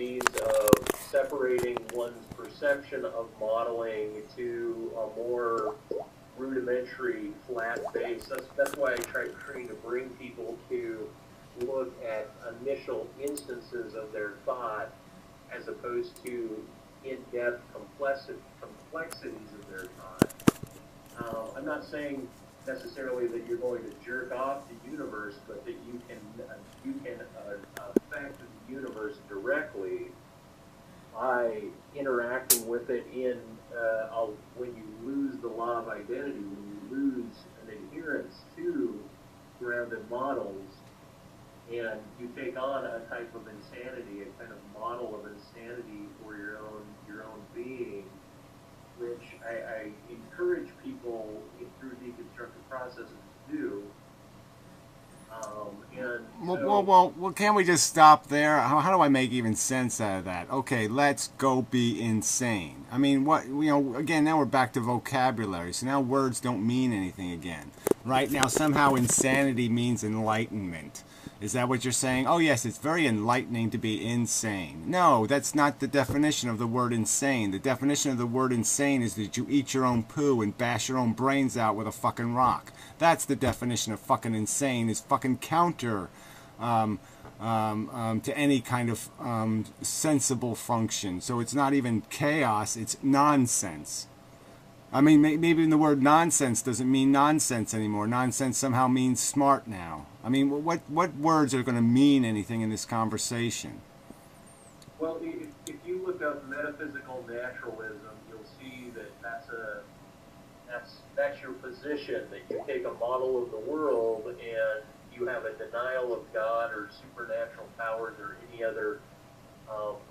means of separating one's perception of modeling to a more rudimentary, flat base. That's why I trying to bring people to look at initial instances of their thought as opposed to in-depth complexities of their thought. I'm not saying necessarily that you're going to jerk off the universe, but that you can affect the universe directly by interacting with it in when you lose the law of identity, when you lose an adherence to grounded models, and you take on a type of insanity, a kind of model of insanity for your own being, which I encourage people through deconstructive processes to do. Well, can't we just stop there? How do I make even sense out of that? Okay, let's go be insane. I mean, again, now we're back to vocabulary, so now words don't mean anything again. Right now, somehow insanity means enlightenment. Is that what you're saying? Oh, yes, it's very enlightening to be insane. No, that's not the definition of the word insane. The definition of the word insane is that you eat your own poo and bash your own brains out with a fucking rock. That's the definition of fucking insane, is fucking counter to any kind of sensible function. So it's not even chaos, it's nonsense. I mean, maybe even the word nonsense doesn't mean nonsense anymore. Nonsense somehow means smart now. I mean, what words are going to mean anything in this conversation? Well, if you look up metaphysical naturalism, you'll see that that's your position, that you take a model of the world and you have a denial of God or supernatural powers or any other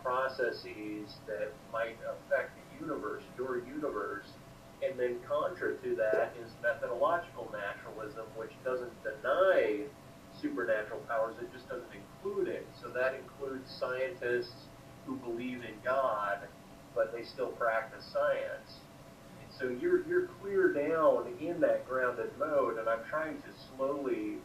processes that might affect the universe, your universe. And then contra to that is methodological naturalism, which doesn't deny supernatural powers, it just doesn't include it. So that includes scientists who believe in God, but they still practice science. And so you're clear down in that grounded mode, and I'm trying to slowly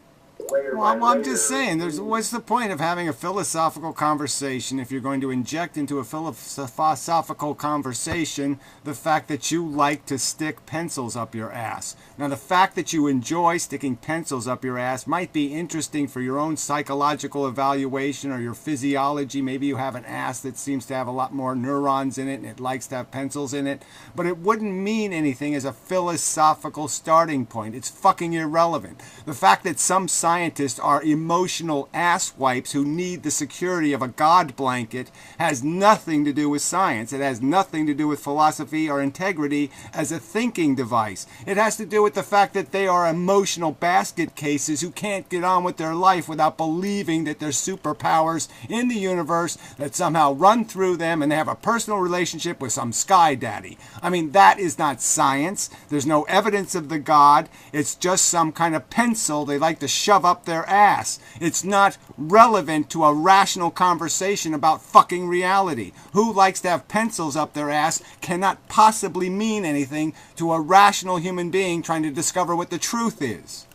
layer by layer. I'm just saying, what's the point of having a philosophical conversation if you're going to inject into a philosophical conversation the fact that you like to stick pencils up your ass? Now, the fact that you enjoy sticking pencils up your ass might be interesting for your own psychological evaluation or your physiology. Maybe you have an ass that seems to have a lot more neurons in it and it likes to have pencils in it. But it wouldn't mean anything as a philosophical starting point. It's fucking irrelevant. The fact that some scientists are emotional asswipes who need the security of a God blanket has nothing to do with science. It has nothing to do with philosophy or integrity as a thinking device. It has to do with the fact that they are emotional basket cases who can't get on with their life without believing that there's superpowers in the universe that somehow run through them and they have a personal relationship with some sky daddy. I mean, that is not science. There's no evidence of the God. It's just some kind of pencil they like to shove up their ass. It's not relevant to a rational conversation about fucking reality. Who likes to have pencils up their ass cannot possibly mean anything to a rational human being trying to discover what the truth is.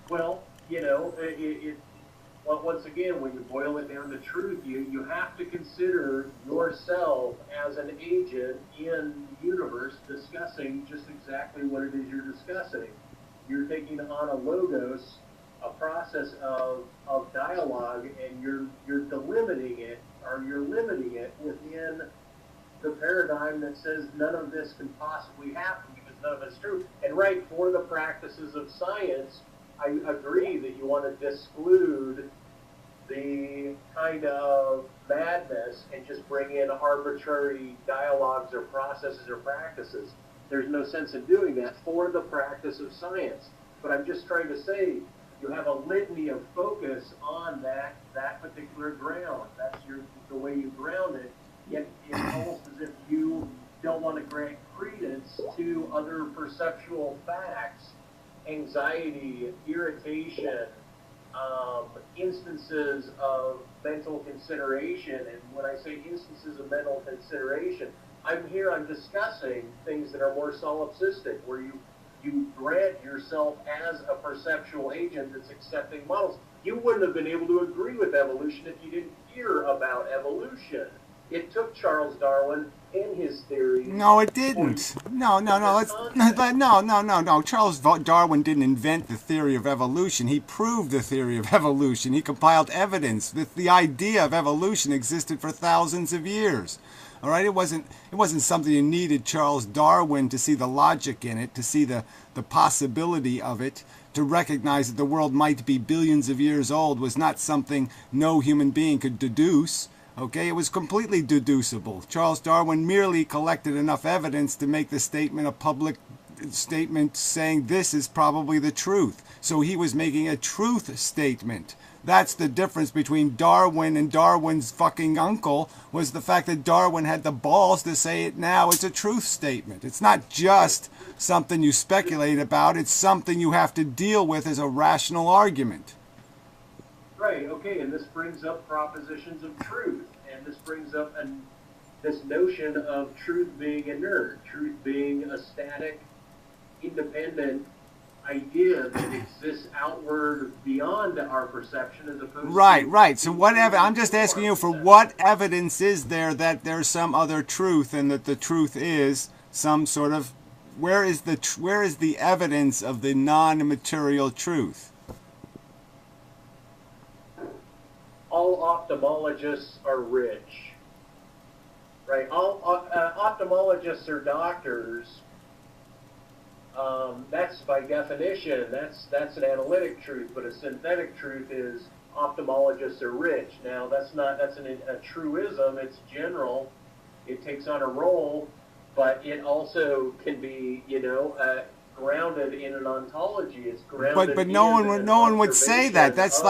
Well, well, once again, when you boil it down to truth, you have to consider yourself as an agent in the universe discussing just exactly what it is you're discussing. You're taking on a logos, a process of dialogue, and you're delimiting it, or you're limiting it within the paradigm that says none of this can possibly happen because none of it's true. And right, for the practices of science, I agree that you want to disclude the kind of madness and just bring in arbitrary dialogues or processes or practices. There's no sense in doing that for the practice of science. But I'm just trying to say you have a litany of focus on that particular ground. That's the way you ground it. Yet it's almost as if you don't want to grant credence to other perceptual facts, anxiety, irritation, instances of mental consideration. And when I say instances of mental consideration, I'm discussing things that are more solipsistic, where you grant yourself as a perceptual agent that's accepting models. You wouldn't have been able to agree with evolution if you didn't hear about evolution. It took Charles Darwin and his theories. No, it didn't. No. No. Charles Darwin didn't invent the theory of evolution. He proved the theory of evolution. He compiled evidence that the idea of evolution existed for thousands of years. All right, it wasn't something you needed Charles Darwin to see the logic in it, to see the possibility of it, to recognize that the world might be billions of years old was not something no human being could deduce. Okay, it was completely deducible. Charles Darwin merely collected enough evidence to make the statement a public statement saying this is probably the truth. So he was making a truth statement. That's the difference between Darwin and Darwin's fucking uncle, was the fact that Darwin had the balls to say it now. It's a truth statement. It's not just something you speculate about. It's something you have to deal with as a rational argument. Right, okay, and this brings up propositions of truth, and this brings up this notion of truth being inert, truth being a static, independent idea that exists outward beyond our perception as opposed to... Right. So whatever, I'm just asking you for what evidence is there that there's some other truth and that the truth is some sort of... Where is the evidence of the non-material truth? All ophthalmologists are rich, right? All ophthalmologists are doctors. That's by definition, that's an analytic truth, but a synthetic truth is ophthalmologists are rich. Now, that's a truism. It's general. It takes on a role, but it also can be, grounded in an ontology. It's grounded. But no one would say that. That's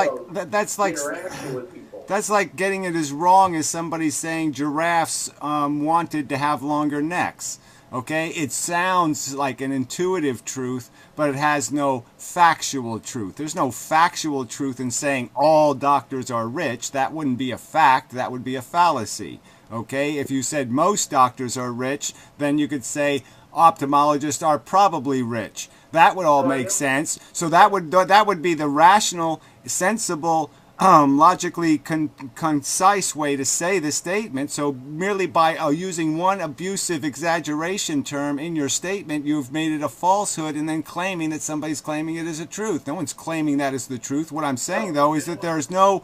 like getting it as wrong as somebody saying giraffes wanted to have longer necks. Okay, it sounds like an intuitive truth, but it has no factual truth. There's no factual truth in saying all doctors are rich. That wouldn't be a fact. That would be a fallacy. Okay, if you said most doctors are rich, then you could say ophthalmologists are probably rich. That would all make sense. So that would be the rational, sensible, logically concise way to say the statement. So merely by using one abusive exaggeration term in your statement, you've made it a falsehood and then claiming that somebody's claiming it as a truth. No one's claiming that as the truth. What I'm saying, though, is that there's no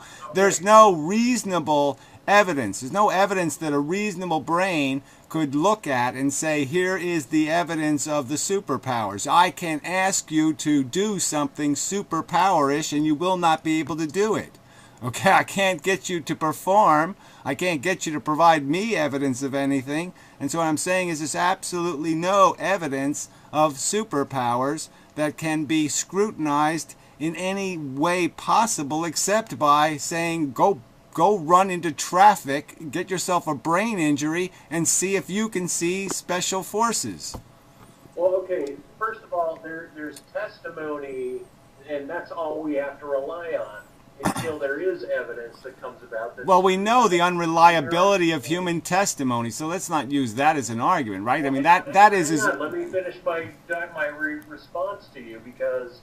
reasonable evidence. There's no evidence that a reasonable brain could look at and say, here is the evidence of the superpowers. I can ask you to do something superpowerish and you will not be able to do it. Okay, I can't get you to perform. I can't get you to provide me evidence of anything. And so what I'm saying is there's absolutely no evidence of superpowers that can be scrutinized in any way possible except by saying, go run into traffic, get yourself a brain injury, and see if you can see special forces. Well, okay, first of all, there's testimony, and that's all we have to rely on until there is evidence that comes about. Well, we know the unreliability of human testimony, so let's not use that as an argument, right? I mean, that is... Let me finish my response to you, because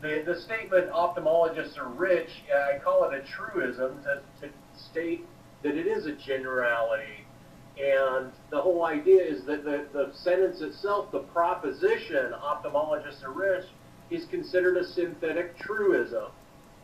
the statement ophthalmologists are rich, I call it a truism to state that it is a generality. And the whole idea is that the sentence itself, the proposition ophthalmologists are rich, is considered a synthetic truism.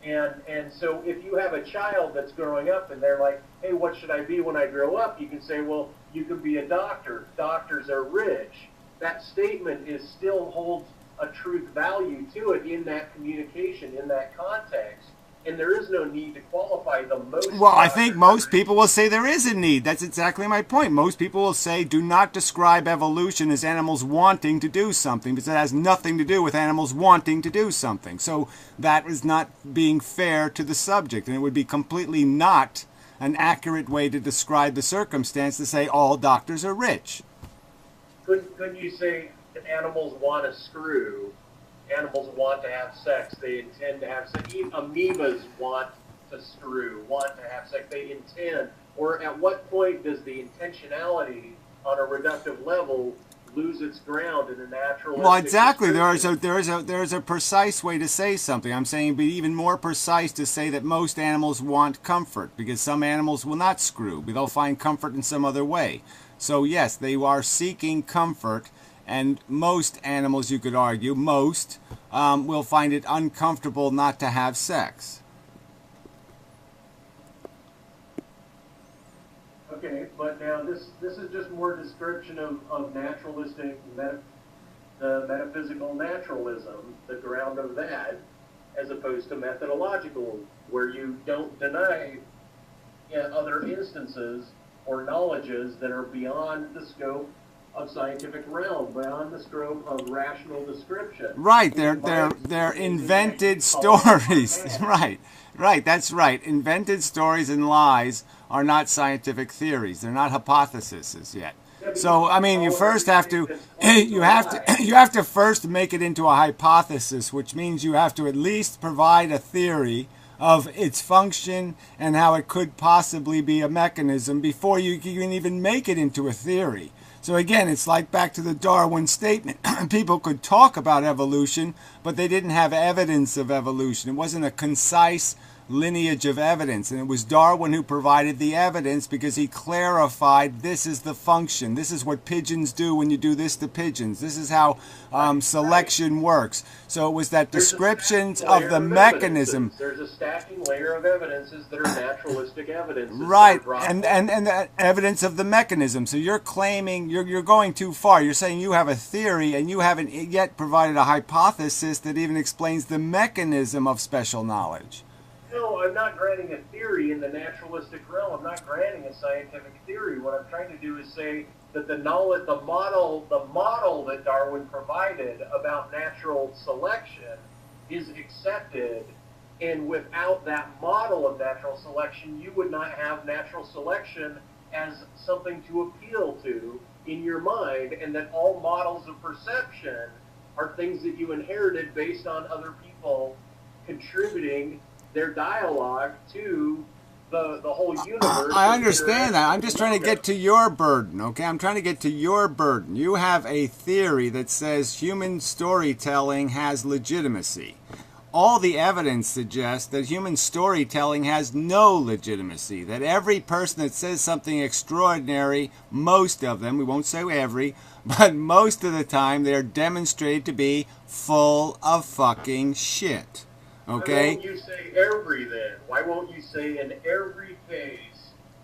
And so if you have a child that's growing up and they're like, hey, what should I be when I grow up? You can say, well, you can be a doctor. Doctors are rich. That statement still holds a truth value to it in that communication, in that context. And there is no need to qualify the most. Well, I think most people will say there is a need. That's exactly my point. Most people will say, do not describe evolution as animals wanting to do something, because it has nothing to do with animals wanting to do something. So that is not being fair to the subject, and it would be completely not an accurate way to describe the circumstance to say all doctors are rich. Couldn't you say that animals want to screw? Animals want to have sex. They intend to have sex. Even amoebas want to screw, want to have sex. They intend. Or at what point does the intentionality on a reductive level lose its ground in a naturalistic Well, exactly. description. There is a precise way to say something. I'm saying be even more precise to say that most animals want comfort because some animals will not screw. They'll find comfort in some other way. So yes, they are seeking comfort, and most animals, you could argue, most will find it uncomfortable not to have sex. Okay, but now this is just more description of naturalistic the metaphysical naturalism, the ground of that, as opposed to methodological, where you don't deny other instances or knowledges that are beyond the scope of scientific realm, beyond the scope of rational description. Right, In my they're experience, invented they call stories. it Right, right, that's right. Invented stories and lies are not scientific theories. They're not hypotheses yet. So I mean, you first have to you have to first make it into a hypothesis, which means you have to at least provide a theory of its function and how it could possibly be a mechanism before you can even make it into a theory. So again, it's like back to the Darwin statement. People could talk about evolution, but they didn't have evidence of evolution. It wasn't a concise lineage of evidence. And it was Darwin who provided the evidence because he clarified this is the function. This is what pigeons do when you do this to pigeons. This is how selection works. So it was that descriptions of the mechanism. There's a stacking layer of evidences that are naturalistic evidences. Right, and the evidence of the mechanism. So you're claiming, you're going too far. You're saying you have a theory and you haven't yet provided a hypothesis that even explains the mechanism of special knowledge. No, I'm not granting a theory in the naturalistic realm. I'm not granting a scientific theory. What I'm trying to do is say that the knowledge, the model that Darwin provided about natural selection is accepted. And without that model of natural selection, you would not have natural selection as something to appeal to in your mind, and that all models of perception are things that you inherited based on other people contributing their dialogue to the whole universe. I understand that. I'm just trying to get to your burden, okay? I'm trying to get to your burden. You have a theory that says human storytelling has legitimacy. All the evidence suggests that human storytelling has no legitimacy, that every person that says something extraordinary, most of them, we won't say every, but most of the time, they're demonstrated to be full of fucking shit. Okay? Why won't you say every then? Why won't you say in every case,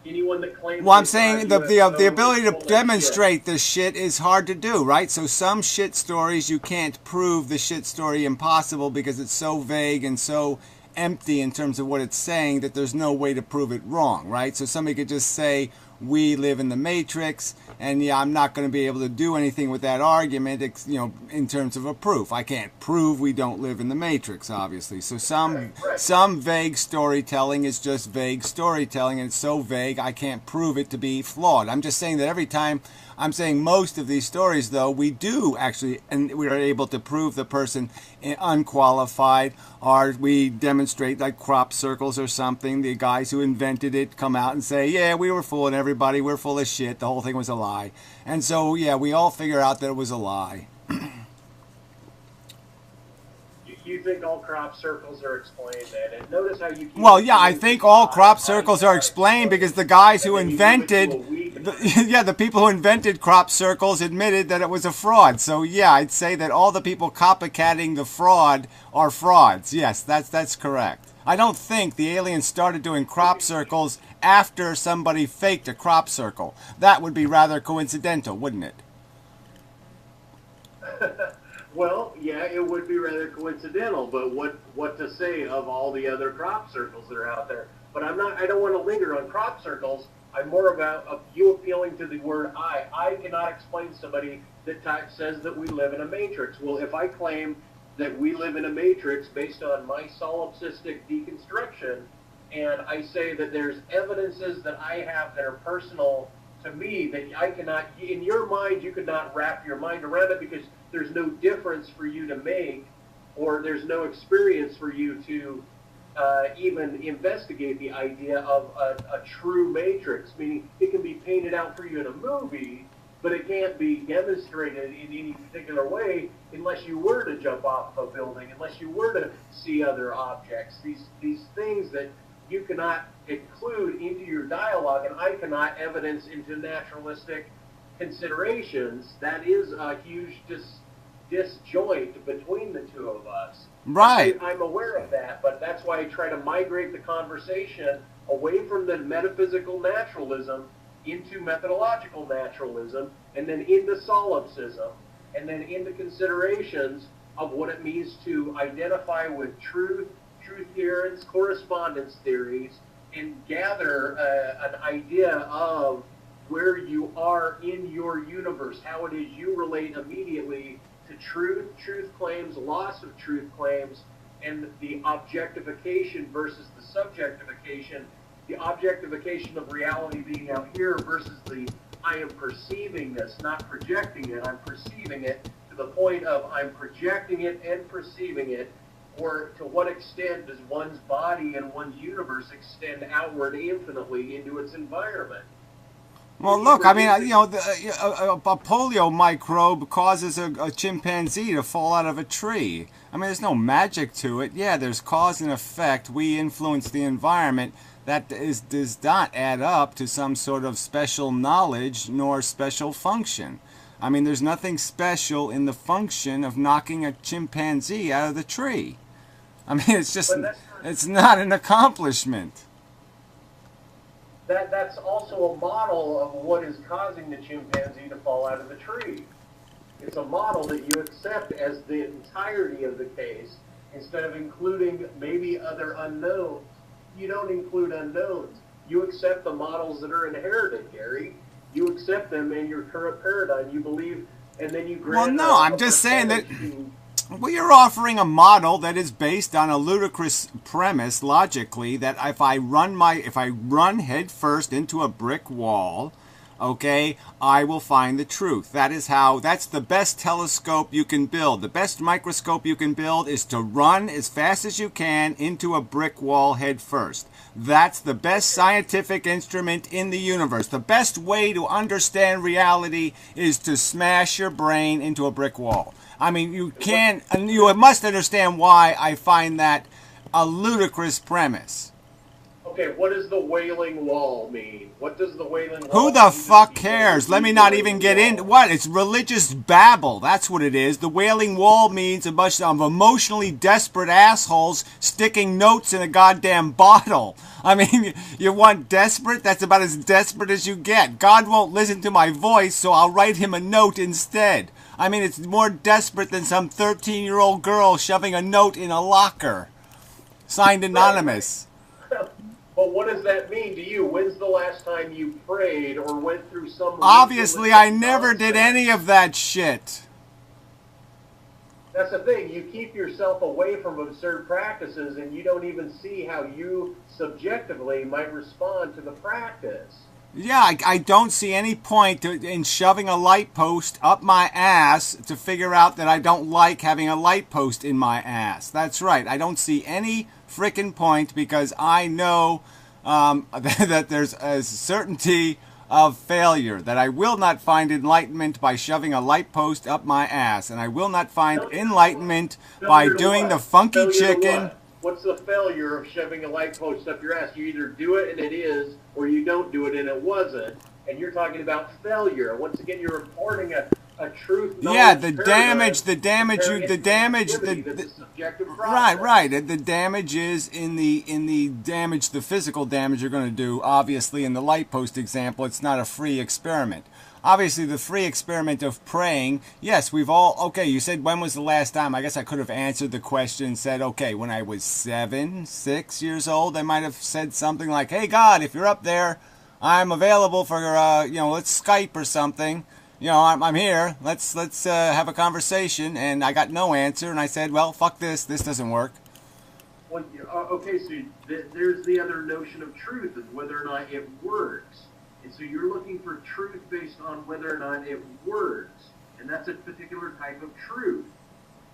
anyone that claims... Well, I'm saying the ability to demonstrate the shit is hard to do, right? So some shit stories you can't prove the shit story impossible because it's so vague and so empty in terms of what it's saying that there's no way to prove it wrong, right? So somebody could just say, we live in the Matrix, and yeah, I'm not going to be able to do anything with that argument, in terms of a proof. I can't prove we don't live in the Matrix, obviously. So some vague storytelling is just vague storytelling, and it's so vague I can't prove it to be flawed. I'm just saying that every time, I'm saying most of these stories, though, we do actually, and we are able to prove the person unqualified, or we demonstrate like crop circles or something. The guys who invented it come out and say, yeah, we were fooling everybody, we're full of shit, the whole thing was a lie. And so, yeah, we all figure out that it was a lie. You think all crop circles are explained then? And notice how you keep... Well, yeah, I think all crop circles are explained because the guys who invented... the people who invented crop circles admitted that it was a fraud. So, yeah, I'd say that all the people copycatting the fraud are frauds. Yes, that's correct. I don't think the aliens started doing crop circles after somebody faked a crop circle. That would be rather coincidental, wouldn't it? Well, yeah, it would be rather coincidental, but what to say of all the other crop circles that are out there? But I don't want to linger on crop circles. I'm more about you appealing to the word I. I cannot explain to somebody that says that we live in a matrix. Well, if I claim that we live in a matrix based on my solipsistic deconstruction, and I say that there's evidences that I have that are personal to me that I cannot, in your mind, you could not wrap your mind around it because there's no difference for you to make, or there's no experience for you to even investigate the idea of a true matrix, meaning it can be painted out for you in a movie, but it can't be demonstrated in any particular way unless you were to jump off of a building, unless you were to see other objects. These things that you cannot include into your dialogue, and I cannot evidence into naturalistic considerations. That is a huge disjoint between the two of us. Right. I'm aware of that, but that's why I try to migrate the conversation away from the metaphysical naturalism into methodological naturalism, and then into solipsism, and then into considerations of what it means to identify with truth adherence, correspondence theories, and gather an idea of where you are in your universe, how it is you relate immediately to truth claims, loss of truth claims, and the objectification versus the subjectification, the objectification of reality being out here versus the I am perceiving this, not projecting it, I'm perceiving it, to the point of I'm projecting it and perceiving it, or to what extent does one's body and one's universe extend outward infinitely into its environment? Well, look, I mean, a polio microbe causes a chimpanzee to fall out of a tree. I mean, there's no magic to it. Yeah, there's cause and effect. We influence the environment. That does not add up to some sort of special knowledge nor special function. I mean, there's nothing special in the function of knocking a chimpanzee out of the tree. I mean, it's not an accomplishment. That's also a model of what is causing the chimpanzee to fall out of the tree. It's a model that you accept as the entirety of the case instead of including maybe other unknowns. You don't include unknowns. You accept the models that are inherited, Gary. You accept them in your current paradigm. You believe, and then you grant. Well, no, I'm just saying that. Well, you're offering a model that is based on a ludicrous premise, logically, that if I run head first into a brick wall, okay, I will find the truth. That's the best telescope you can build. The best microscope you can build is to run as fast as you can into a brick wall head first. That's the best scientific instrument in the universe. The best way to understand reality is to smash your brain into a brick wall. I mean, you must understand why I find that a ludicrous premise. Okay, what does the Wailing Wall mean? What does the Wailing Wall Who the fuck cares? Let me not even get into what? It's religious babble. That's what it is. The Wailing Wall means a bunch of emotionally desperate assholes sticking notes in a goddamn bottle. I mean, you want desperate? That's about as desperate as you get. God won't listen to my voice, so I'll write him a note instead. I mean, it's more desperate than some 13-year-old girl shoving a note in a locker. Signed anonymous. But what does that mean to you? When's the last time you prayed or went through some... Obviously, I never did any of that shit. That's the thing. You keep yourself away from absurd practices, and you don't even see how you subjectively might respond to the practice. Yeah, I don't see any point in shoving a light post up my ass to figure out that I don't like having a light post in my ass. That's right. I don't see any frickin' point because I know that there's a certainty of failure, that I will not find enlightenment by shoving a light post up my ass, and I will not find enlightenment by doing the funky chicken. What's the failure of shoving a light post up your ass? You either do it and it is, or you don't do it and it wasn't. And you're talking about failure. Once again, you're reporting a truth. Yeah, the damage. The subjective process. Right. The damage is in the damage, the physical damage you're going to do. Obviously, in the light post example, it's not a free experiment. Obviously, the free experiment of praying, yes, we've all, okay, you said when was the last time? I guess I could have answered the question and said, okay, when I was 6 years old, I might have said something like, hey, God, if you're up there, I'm available for, let's Skype or something. I'm here, let's have a conversation, and I got no answer, and I said, well, fuck this doesn't work. Well, okay, so there's the other notion of truth, is whether or not it works. And so you're looking for truth based on whether or not it works. And that's a particular type of truth.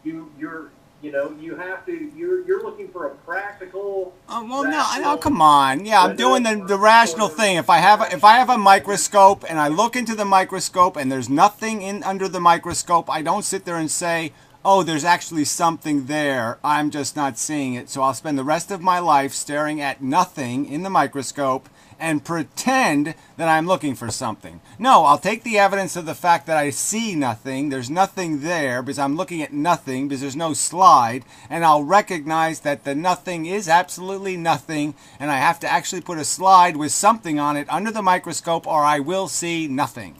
You're You have to. You're looking for a practical. Well, no, come on. Yeah, I'm doing the rational thing. If I have a microscope and I look into the microscope and there's nothing in under the microscope, I don't sit there and say, "Oh, there's actually something there. I'm just not seeing it." So I'll spend the rest of my life staring at nothing in the microscope and pretend that I'm looking for something. No, I'll take the evidence of the fact that I see nothing, there's nothing there because I'm looking at nothing because there's no slide, and I'll recognize that the nothing is absolutely nothing, and I have to actually put a slide with something on it under the microscope or I will see nothing.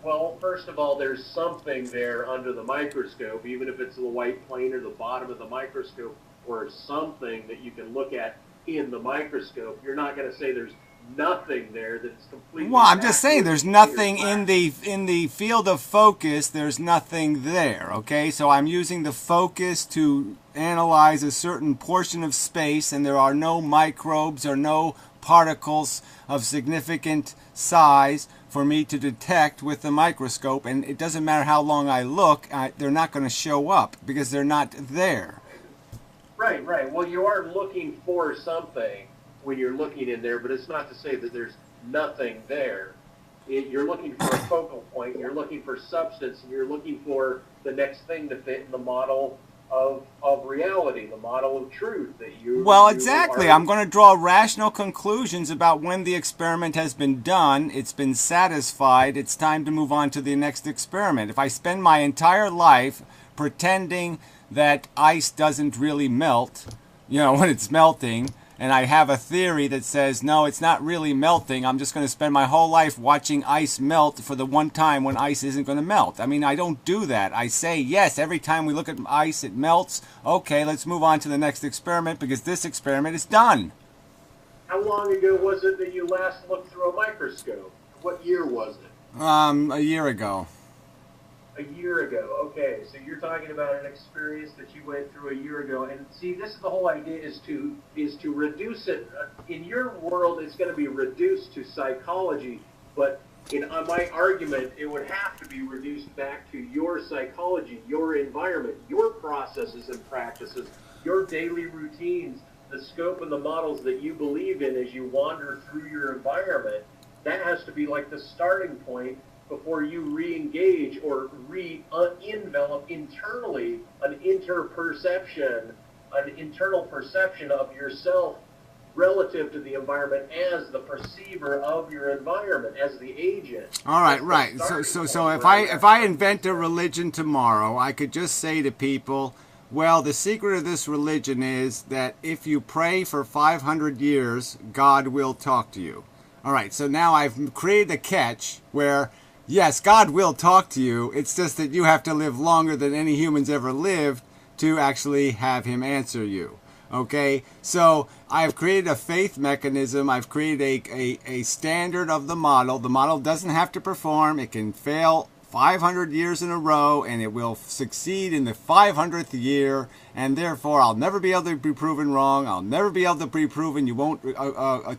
Well, first of all, there's something there under the microscope, even if it's the white plane or the bottom of the microscope or something that you can look at in the microscope. You're not going to say there's nothing there that's completely. Well, I'm just saying there's nothing in the field of focus. There's nothing there. Okay, so I'm using the focus to analyze a certain portion of space, and there are no microbes or no particles of significant size for me to detect with the microscope. And it doesn't matter how long I look; they're not going to show up because they're not there. Right, right. Well, you are looking for something when you're looking in there, but it's not to say that there's nothing there. You're looking for a focal point, you're looking for substance, and you're looking for the next thing to fit in the model of reality, the model of truth that you. Well, exactly. I'm going to draw rational conclusions about when the experiment has been done. It's been satisfied. It's time to move on to the next experiment. If I spend my entire life pretending that ice doesn't really melt, when it's melting, and I have a theory that says, no, it's not really melting. I'm just going to spend my whole life watching ice melt for the one time when ice isn't going to melt. I mean, I don't do that. I say, yes, every time we look at ice, it melts. Okay, let's move on to the next experiment because this experiment is done. How long ago was it that you last looked through a microscope? What year was it? A year ago. A year ago. Okay, so you're talking about an experience that you went through a year ago, and see, this is the whole idea: is to reduce it. In your world, it's going to be reduced to psychology, but in my argument, it would have to be reduced back to your psychology, your environment, your processes and practices, your daily routines, the scope and the models that you believe in as you wander through your environment. That has to be like the starting point before you re-engage or envelop internally an internal perception of yourself relative to the environment as the perceiver of your environment, as the agent. All right, right. So if I invent a religion tomorrow, I could just say to people, well, the secret of this religion is that if you pray for 500 years, God will talk to you. All right, so now I've created a catch where, yes, God will talk to you. It's just that you have to live longer than any humans ever lived to actually have him answer you. Okay? So I've created a faith mechanism. I've created a standard of the model. The model doesn't have to perform. It can fail 500 years in a row, and it will succeed in the 500th year, and therefore I'll never be able to be proven wrong. I'll never be able to be proven you won't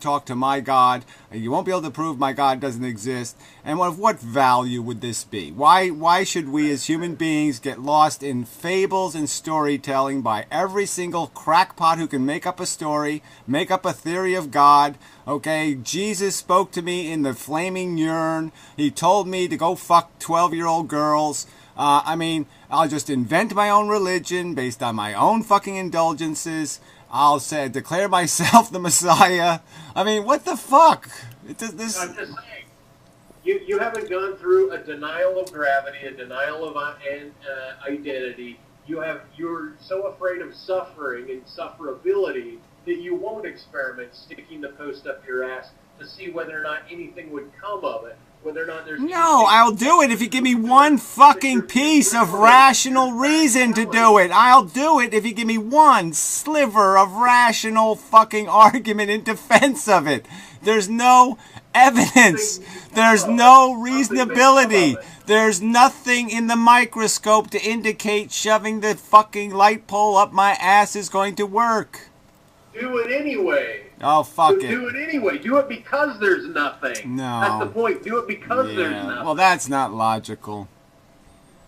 talk to my God. You won't be able to prove my God doesn't exist. And of what value would this be? Why should we as human beings get lost in fables and storytelling by every single crackpot who can make up a story, make up a theory of God? Okay, Jesus spoke to me in the flaming urn. He told me to go fuck 12-year-old girls. I'll just invent my own religion based on my own fucking indulgences. I'll declare myself the Messiah. I mean, what the fuck? I'm just saying, you haven't gone through a denial of gravity, a denial of identity. You're so afraid of suffering and sufferability that you won't experiment sticking the post up your ass to see whether or not anything would come of it. Whether or not there's I'll do it if you give me one fucking piece of rational reason to do it. I'll do it if you give me one sliver of rational fucking argument in defense of it. There's no evidence. There's no reasonability. There's nothing in the microscope to indicate shoving the fucking light pole up my ass is going to work. Do it anyway. Oh, fuck it. Do it anyway. Do it because there's nothing. No. That's the point. Do it because there's nothing. Well, that's not logical.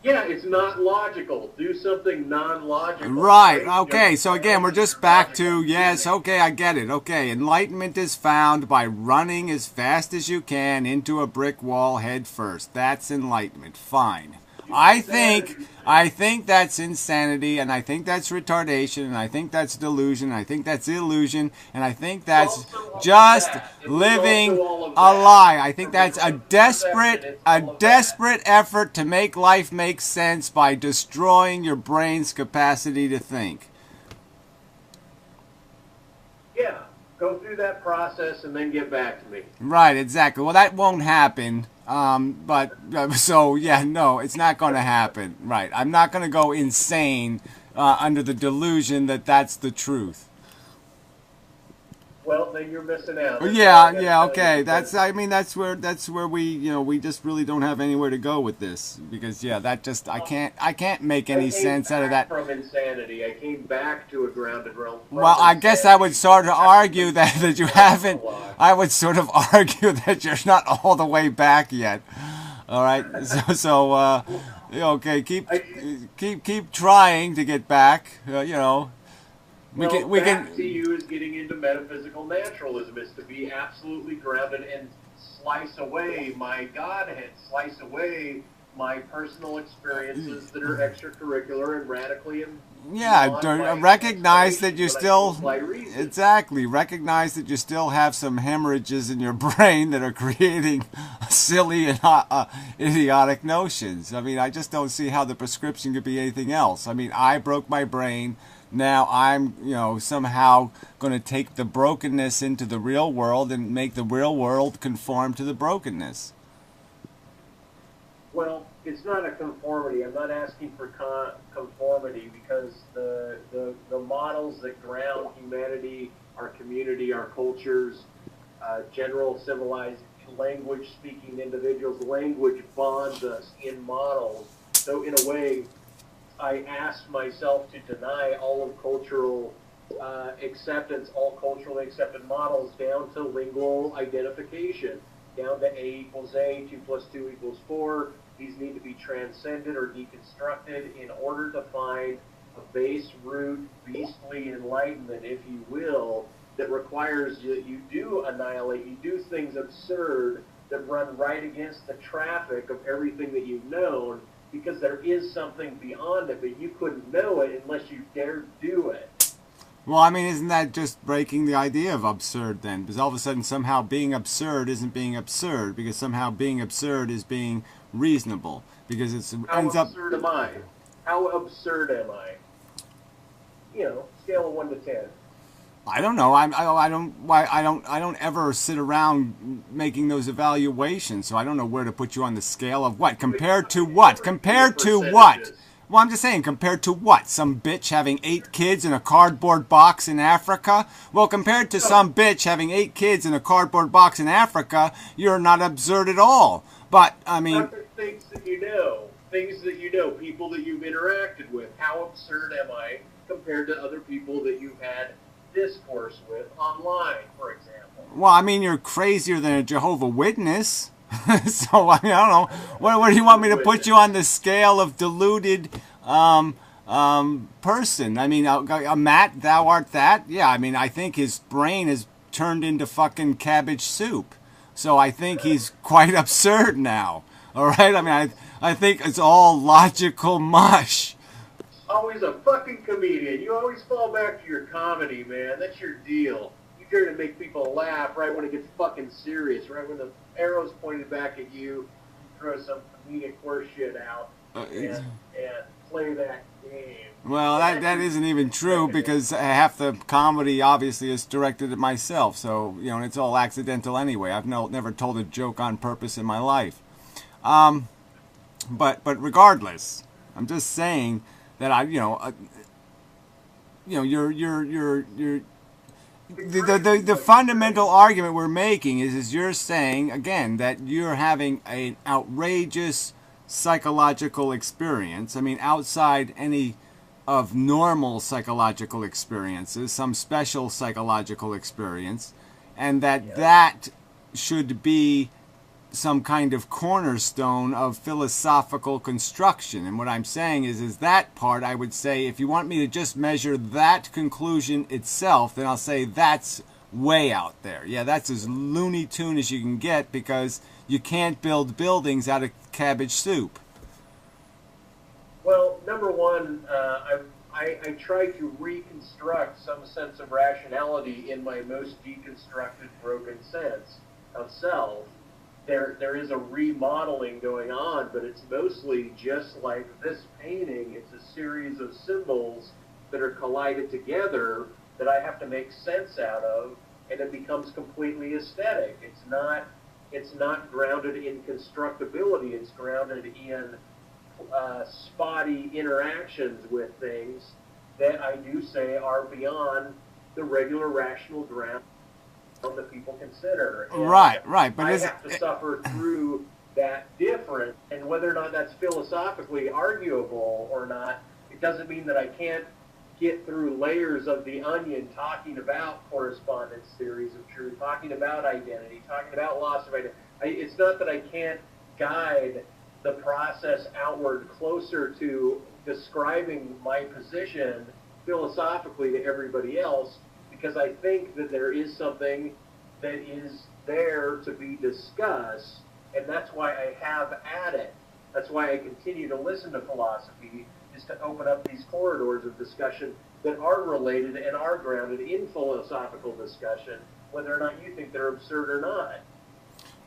Yeah, it's not logical. Do something non-logical. Right. Okay. So again, we're just back to, yes. Okay, I get it. Okay. Enlightenment is found by running as fast as you can into a brick wall head first. That's enlightenment. Fine. I think that's insanity, and I think that's retardation, and I think that's delusion, and I think that's illusion, and I think that's just living a lie. I think that's a desperate effort to make life make sense by destroying your brain's capacity to think. Yeah, go through that process and then get back to me. Right, exactly. Well, that won't happen. So yeah, no, it's not going to happen. Right, I'm not going to go insane under the delusion that that's the truth. Well, then you're missing out. Yeah, okay. That's where we just really don't have anywhere to go with this, because I can't make any sense out of that. From insanity, I came back to a grounded realm. Well, I guess I would sort of argue that you haven't. I would sort of argue that you're not all the way back yet. All right, okay, keep trying to get back. To you is getting into metaphysical naturalism, is to be absolutely grounded and slice away my Godhead, slice away my personal experiences that are extracurricular and radically recognize that you still recognize that you still have some hemorrhages in your brain that are creating silly and idiotic notions. I mean, I just don't see how the prescription could be anything else. I mean, I broke my brain. Now I'm, somehow going to take the brokenness into the real world and make the real world conform to the brokenness. Well, it's not a conformity. I'm not asking for conformity, because the models that ground humanity, our community, our cultures, general civilized language-speaking individuals, language bonds us in models. So in a way, I asked myself to deny all of cultural acceptance, all culturally accepted models, down to lingual identification, down to A equals A, 2 plus 2 equals 4. These need to be transcended or deconstructed in order to find a base root beastly enlightenment, if you will, that requires that you do annihilate, you do things absurd that run right against the traffic of everything that you've known, because there is something beyond it, but you couldn't know it unless you dared do it. Well, I mean, isn't that just breaking the idea of absurd then? Because all of a sudden somehow being absurd isn't being absurd, because somehow being absurd is being reasonable, because How absurd am I? How absurd am I? Scale of 1 to 10. I don't know. I don't ever sit around making those evaluations, so I don't know where to put you on the scale of what. Compared to what? Compared to what? Well, I'm just saying, compared to what? Some bitch having 8 kids in a cardboard box in Africa? Well, compared to some bitch having 8 kids in a cardboard box in Africa, you're not absurd at all. But, I mean... Things that you know, people that you've interacted with. How absurd am I compared to other people that you've had discourse with online, for example? Well, I mean, you're crazier than a Jehovah's Witness. So, I mean, I don't know. What do you want me to put you on the scale of deluded person? I mean, Matt, thou art that? Yeah, I mean, I think his brain is turned into fucking cabbage soup. So I think he's quite absurd now. All right? I mean, I think it's all logical mush. Always a fucking comedian. You always fall back to your comedy, man. That's your deal. You try to make people laugh right when it gets fucking serious, right when the arrow's pointed back at you, you throw some comedic horse shit out and play that game. Well, that isn't even true, because half the comedy obviously is directed at myself. So, and it's all accidental anyway. I've never told a joke on purpose in my life. But regardless, I'm just saying that the fundamental argument we're making is you're saying again that you're having an outrageous psychological experience. I mean, outside any of normal psychological experiences, some special psychological experience, and that should be some kind of cornerstone of philosophical construction. And what I'm saying is that part, I would say, if you want me to just measure that conclusion itself, then I'll say that's way out there. Yeah, that's as Looney Tune as you can get, because you can't build buildings out of cabbage soup. Well, number one, I try to reconstruct some sense of rationality in my most deconstructed, broken sense of self. There is a remodeling going on, but it's mostly just like this painting. It's a series of symbols that are collided together that I have to make sense out of, and it becomes completely aesthetic. It's not grounded in constructability. It's grounded in spotty interactions with things that I do say are beyond the regular rational ground that people consider. And right. But I have to suffer through that difference, and whether or not that's philosophically arguable or not, it doesn't mean that I can't get through layers of the onion talking about correspondence theories of truth, talking about identity, talking about loss of identity. It's not that I can't guide the process outward closer to describing my position philosophically to everybody else, because I think that there is something that is there to be discussed, and that's why I have at it. That's why I continue to listen to philosophy, is to open up these corridors of discussion that are related and are grounded in philosophical discussion, whether or not you think they're absurd or not.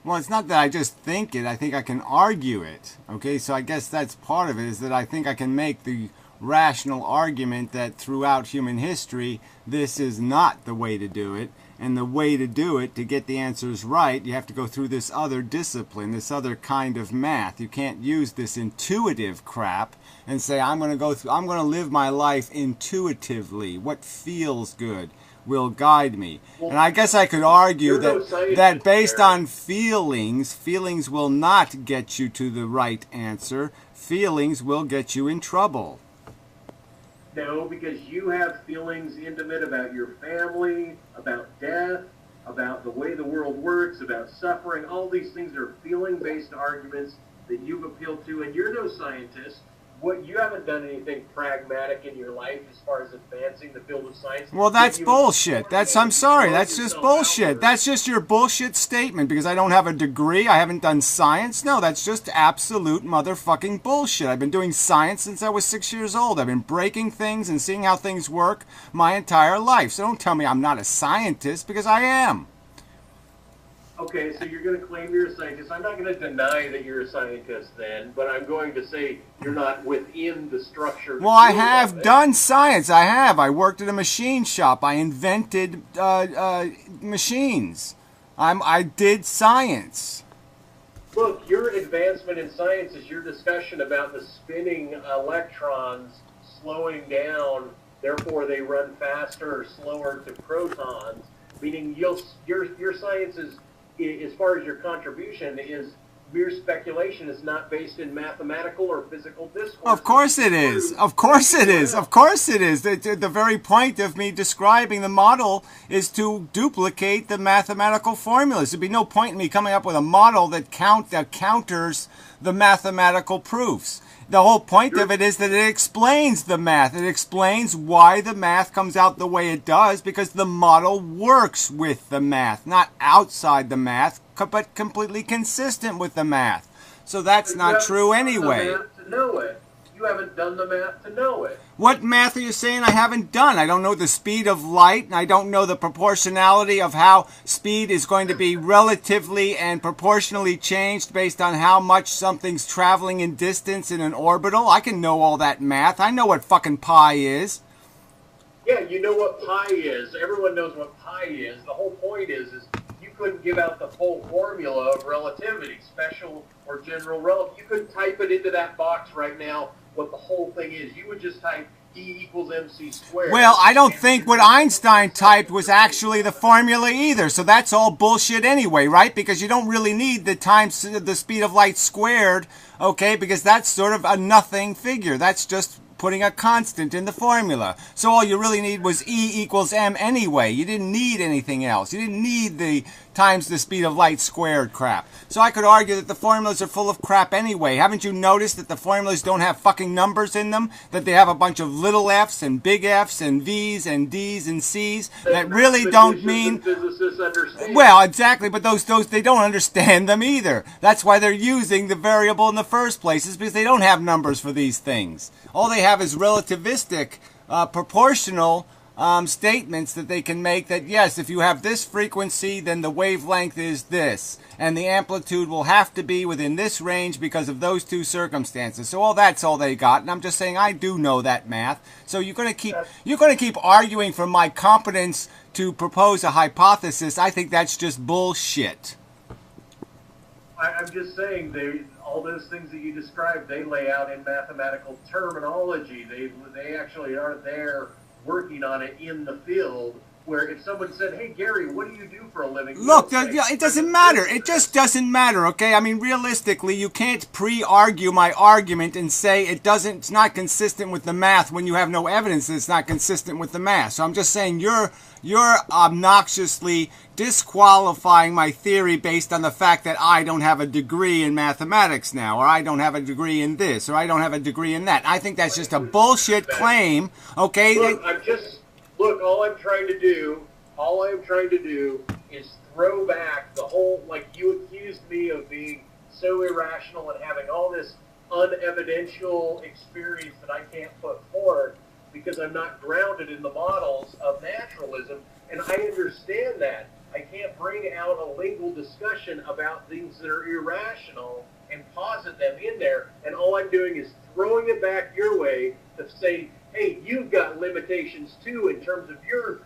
Well, it's not that I just think it. I think I can argue it. Okay, so I guess that's part of it, is that I think I can make the rational argument that throughout human history, this is not the way to do it. And the way to do it, to get the answers right, you have to go through this other discipline, this other kind of math. You can't use this intuitive crap and say, I'm going to live my life intuitively. What feels good will guide me. And I guess I could argue that based on feelings will not get you to the right answer. Feelings will get you in trouble. No, because you have feelings intimate about your family, about death, about the way the world works, about suffering. All these things are feeling-based arguments that you've appealed to, and you're no scientist. You haven't done anything pragmatic in your life as far as advancing the field of science. Well, that's bullshit. I'm sorry, that's just bullshit. That's just your bullshit statement, because I don't have a degree, I haven't done science. No, that's just absolute motherfucking bullshit. I've been doing science since I was 6 years old. I've been breaking things and seeing how things work my entire life. So don't tell me I'm not a scientist, because I am. Okay, so you're going to claim you're a scientist. I'm not going to deny that you're a scientist then, but I'm going to say you're not within the structure. Well, I have done science. I have. I worked at a machine shop. I invented machines. I did science. Look, your advancement in science is your discussion about the spinning electrons slowing down, therefore they run faster or slower to protons, meaning your science is, as far as your contribution, is mere speculation, is not based in mathematical or physical discourse. Of course it is. Of course it is. Of course it is. The very point of me describing the model is to duplicate the mathematical formulas. There'd be no point in me coming up with a model that counters the mathematical proofs. The whole point of it is that it explains the math. It explains why the math comes out the way it does, because the model works with the math, not outside the math, but completely consistent with the math. So that's not true anyway. You haven't done the math to know it. You haven't done the math to know it. What math are you saying I haven't done? I don't know the speed of light, and I don't know the proportionality of how speed is going to be relatively and proportionally changed based on how much something's traveling in distance in an orbital. I can know all that math. I know what fucking pi is. Yeah, you know what pi is. Everyone knows what pi is. The whole point is you couldn't give out the full formula of relativity, special or general relativity. You couldn't type it into that box right now what the whole thing is. You would just type E equals mc squared. Well, I don't think what Einstein typed was actually the formula either, so that's all bullshit anyway, right? Because you don't really need the speed of light squared, okay, because that's sort of a nothing figure. That's just putting a constant in the formula. So all you really need was E equals m anyway. You didn't need anything else. You didn't need the times the speed of light squared crap. So I could argue that the formulas are full of crap anyway. Haven't you noticed that the formulas don't have fucking numbers in them? That they have a bunch of little f's and big f's and v's and d's and c's that really don't mean... Physicists understand. Well, exactly, but those they don't understand them either. That's why they're using the variable in the first place, is because they don't have numbers for these things. All they have is relativistic, proportional statements that they can make that, yes, if you have this frequency, then the wavelength is this. And the amplitude will have to be within this range because of those two circumstances. So that's all they got. And I'm just saying I do know that math. So you're going to keep arguing for my competence to propose a hypothesis. I think that's just bullshit. I'm just saying all those things that you described, they lay out in mathematical terminology. They actually are there working on it in the field, where if someone said, hey, Gary, what do you do for a living? Look, it doesn't matter. It just doesn't matter, okay? I mean, realistically, you can't pre-argue my argument and say it's not consistent with the math when you have no evidence that it's not consistent with the math. So I'm just saying you're obnoxiously disqualifying my theory based on the fact that I don't have a degree in mathematics now, or I don't have a degree in this, or I don't have a degree in that. I think that's just a bullshit claim, okay? Look, all I'm trying to do is throw back the whole, like, you accused me of being so irrational and having all this unevidential experience that I can't put forth because I'm not grounded in the models of naturalism, and I understand that. I can't bring out a lingual discussion about things that are irrational and posit them in there, and all I'm doing is throwing it back your way to say, hey, you've got limitations too in terms of your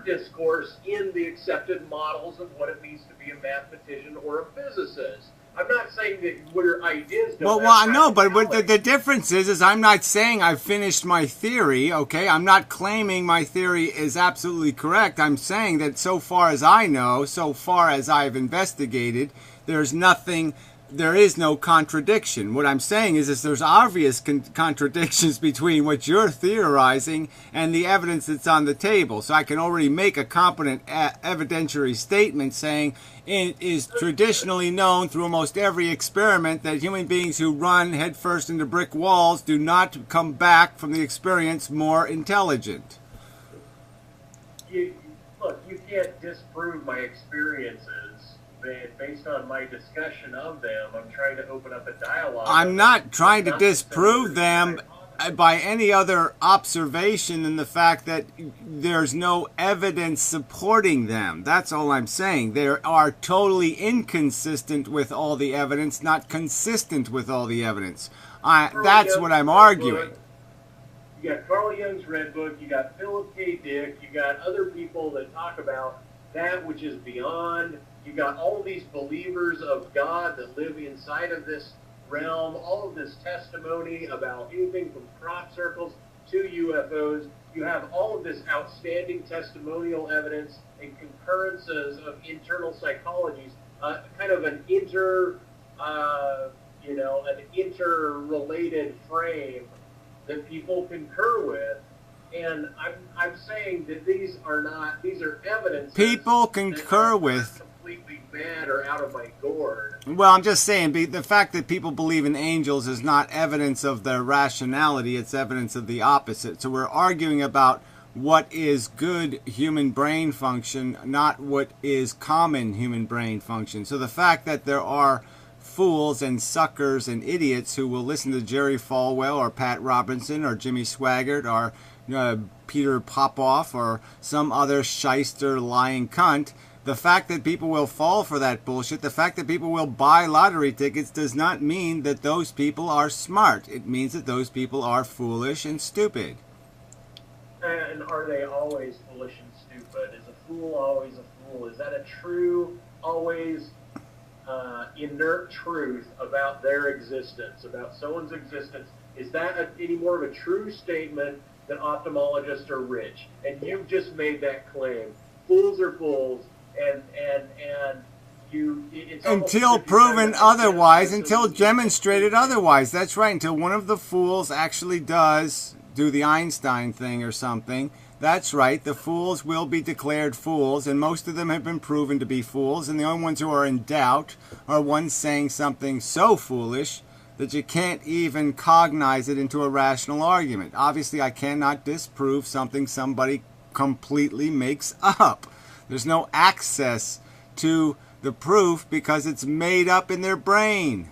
discourse in the accepted models of what it means to be a mathematician or a physicist. I'm not saying that your ideas don't Well, no, but the difference is I'm not saying I've finished my theory, okay? I'm not claiming my theory is absolutely correct. I'm saying that so far as I know, so far as I've investigated, there is no contradiction. What I'm saying is there's obvious contradictions between what you're theorizing and the evidence that's on the table. So I can already make a competent evidentiary statement saying it is traditionally known through almost every experiment that human beings who run headfirst into brick walls do not come back from the experience more intelligent. Look, you can't disprove my experiences. Based on my discussion of them, I'm trying to open up a dialogue. I'm not trying to disprove them by any other observation than the fact that there's no evidence supporting them. That's all I'm saying. They are totally inconsistent with all the evidence, not consistent with all the evidence. That's what I'm arguing. You got Carl Jung's Red Book, you got Philip K. Dick, you got other people that talk about that which is beyond. You got all these believers of God that live inside of this realm, all of this testimony about anything from crop circles to UFOs. You have all of this outstanding testimonial evidence and concurrences of internal psychologies, kind of an interrelated frame that people concur with. And I'm saying that these are evidence. People concur with. Completely bad or out of my gourd. Well, I'm just saying the fact that people believe in angels is not evidence of their rationality, it's evidence of the opposite. So we're arguing about what is good human brain function, not what is common human brain function. So the fact that there are fools and suckers and idiots who will listen to Jerry Falwell or Pat Robinson or Jimmy Swaggart or Peter Popoff or some other shyster lying cunt, the fact that people will fall for that bullshit, the fact that people will buy lottery tickets does not mean that those people are smart. It means that those people are foolish and stupid. And are they always foolish and stupid? Is a fool always a fool? Is that a true, always inert truth about their existence, about someone's existence? Is that any more of a true statement that ophthalmologists are rich? And you've just made that claim. Fools are fools. And it's until proven otherwise, until demonstrated otherwise. That's right. Until one of the fools actually does do the Einstein thing or something, That's right. The fools will be declared fools, and most of them have been proven to be fools, and the only ones who are in doubt are ones saying something so foolish that you can't even cognize it into a rational argument. Obviously, I cannot disprove something somebody completely makes up. There's no access to the proof because it's made up in their brain.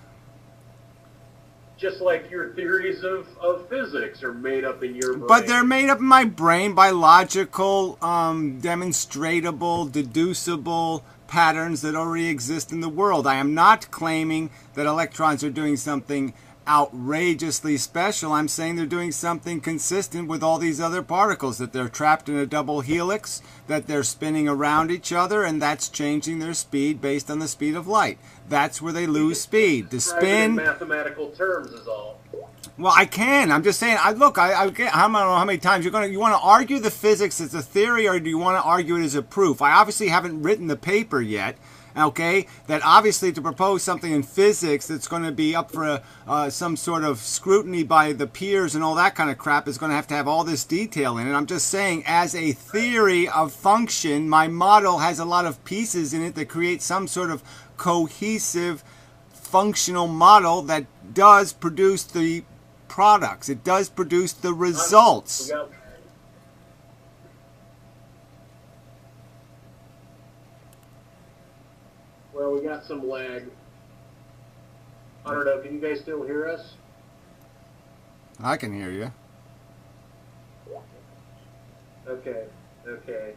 Just like your theories of physics are made up in your brain. But they're made up in my brain by logical, demonstratable, deducible patterns that already exist in the world. I am not claiming that electrons are doing something outrageously special. I'm saying they're doing something consistent with all these other particles, that they're trapped in a double helix, that they're spinning around each other, and that's changing their speed based on the speed of light. That's where they lose speed. The spin... in mathematical terms is all. Well, I can. I'm just saying. I don't know how many times you want to argue the physics as a theory, or do you want to argue it as a proof? I obviously haven't written the paper yet. Okay, that obviously to propose something in physics that's going to be up for some sort of scrutiny by the peers and all that kind of crap is going to have all this detail in it. I'm just saying, as a theory of function, my model has a lot of pieces in it that create some sort of cohesive functional model that does produce the products. It does produce the results. Well, we got some lag. I don't know. Can you guys still hear us? I can hear you. Okay.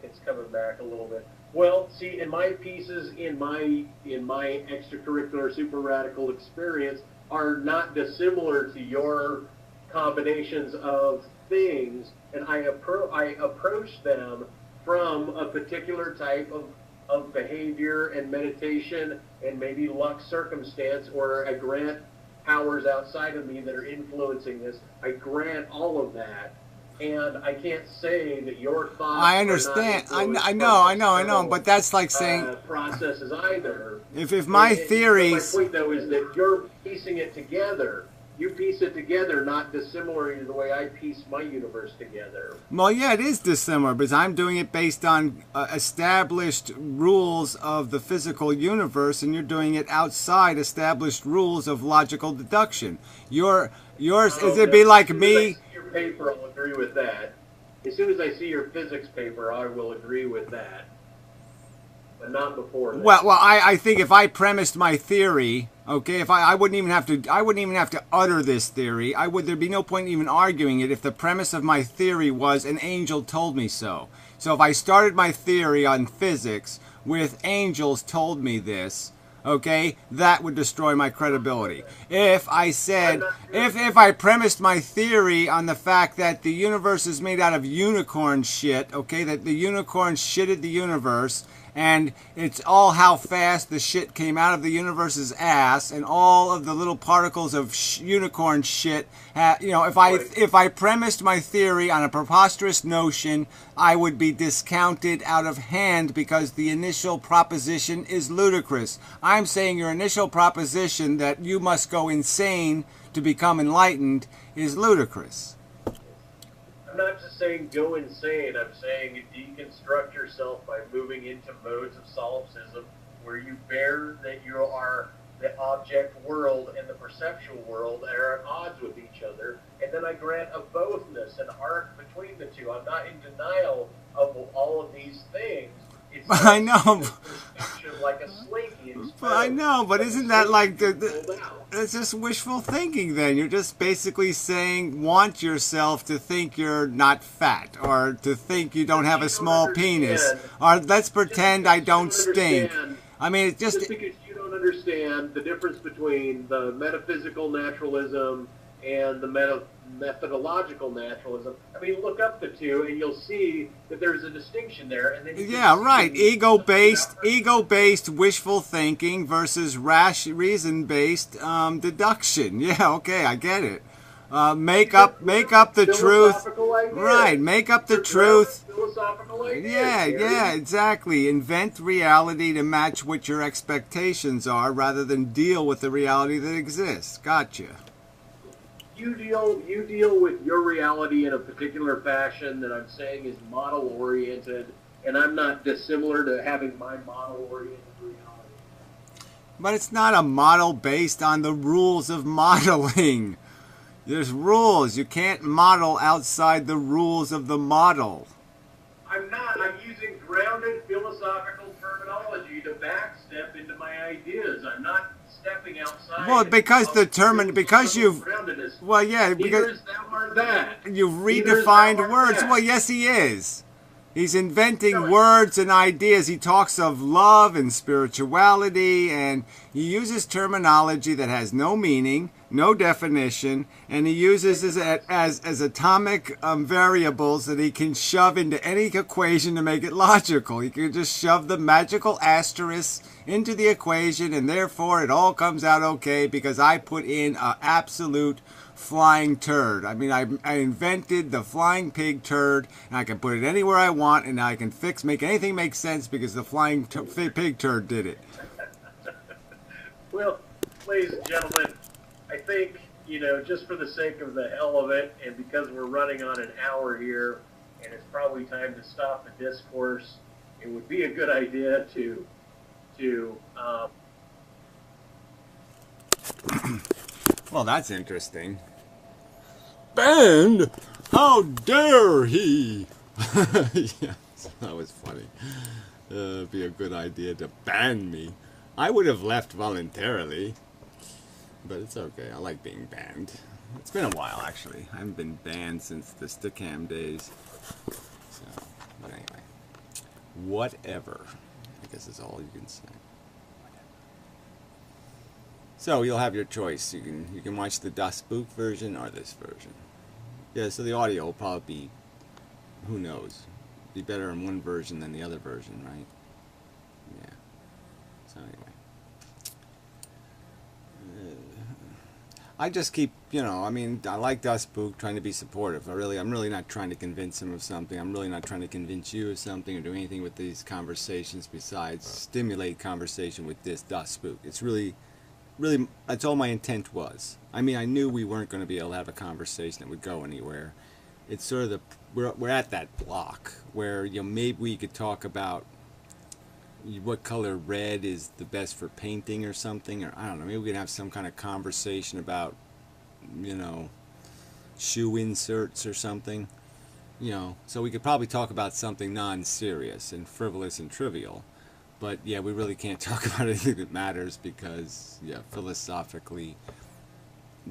It's coming back a little bit. Well, see, in my pieces, in my extracurricular super radical experience, are not dissimilar to your combinations of things, and I approach them from a particular type of behavior and meditation and maybe luck circumstance, or I grant powers outside of me that are influencing this. I grant all of that, and I can't say that your thoughts I understand. I know, but that's like saying processes either. If my theories... My point, though, is that you're piecing it together. You piece it together, not dissimilar to the way I piece my universe together. Well, yeah, it is dissimilar, because I'm doing it based on established rules of the physical universe, and you're doing it outside established rules of logical deduction. Yours is it'd be like me... Your paper, I'll agree with that. As soon as I see your physics paper, I will agree with that. But not before that. Well, I think if I premised my theory, okay, if I wouldn't even have to utter this theory. There'd be no point in even arguing it if the premise of my theory was an angel told me so. So if I started my theory on physics with angels told me this, okay, that would destroy my credibility. If I said, if I premised my theory on the fact that the universe is made out of unicorn shit, okay, that the unicorn shitted the universe, and it's all how fast the shit came out of the universe's ass, and all of the little particles of unicorn shit. If I premised my theory on a preposterous notion, I would be discounted out of hand because the initial proposition is ludicrous. I'm saying your initial proposition that you must go insane to become enlightened is ludicrous. I'm not just saying go insane. I'm saying deconstruct yourself by moving into modes of solipsism where you bear that you are the object world and the perceptual world are at odds with each other. And then I grant a bothness, an arc between the two. I'm not in denial of all of these things. It's I know. Like a slinky. I know, but isn't that like it's just wishful thinking then? You're just basically saying, want yourself to think you're not fat, or to think you don't have a small penis, or let's pretend I don't stink. I mean, it's just because you don't understand the difference between the metaphysical naturalism and the methodological naturalism. I mean, look up the two, and you'll see that there's a distinction there. And then right. Ego-based wishful thinking versus reason-based deduction. Yeah, okay, I get it. Make up the truth. Right, make up the truth. Yeah, exactly. Invent reality to match what your expectations are, rather than deal with the reality that exists. Gotcha. you deal with your reality in a particular fashion that I'm saying is model oriented, and I'm not dissimilar to having my model oriented reality. But it's not a model based on the rules of modeling. There's rules. You can't model outside the rules of the model. I'm not. I'm using grounded philosophical terminology to backstep into my ideas. I'm not stepping outside. Well, because well, yeah, because neither is thou or that. You've redefined words. Well, yes, he is. He's inventing words and ideas. He talks of love and spirituality, and he uses terminology that has no meaning, no definition, and he uses as atomic variables that he can shove into any equation to make it logical. He can just shove the magical asterisk into the equation, and therefore it all comes out okay because I put in an absolute flying turd. I mean, I invented the flying pig turd, and I can put it anywhere I want, and I can make anything make sense because the flying pig turd did it. Well, ladies and gentlemen, I think, just for the sake of the hell of it, and because we're running on an hour here, and it's probably time to stop the discourse, it would be a good idea to well, that's interesting. Banned? How dare he? Yes, that was funny. It'd be a good idea to ban me. I would have left voluntarily, but it's okay. I like being banned. It's been a while, actually. I haven't been banned since the Stickam days. So, but anyway, whatever. I guess is all you can say. So you'll have your choice. You can watch the dospook version or this version. Yeah, so the audio will probably be, who knows, be better in one version than the other version, right? Yeah. So anyway. I just keep, I mean, I like dospook, trying to be supportive. I'm really not trying to convince him of something. I'm really not trying to convince you of something or do anything with these conversations besides stimulate conversation with this dospook. It's really, that's all my intent was. I mean, I knew we weren't going to be able to have a conversation that would go anywhere. It's sort of we're at that block where, maybe we could talk about what color red is the best for painting or something, or I don't know, maybe we could have some kind of conversation about, shoe inserts or something, so we could probably talk about something non-serious and frivolous and trivial, but yeah, we really can't talk about anything that matters because, yeah, philosophically,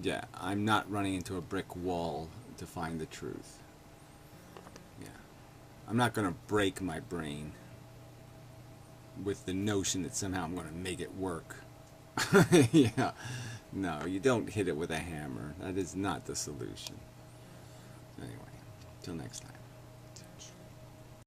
yeah, I'm not running into a brick wall to find the truth. Yeah, I'm not going to break my brain with the notion that somehow I'm going to make it work. Yeah, no, you don't hit it with a hammer. That is not the solution. Anyway, till next time.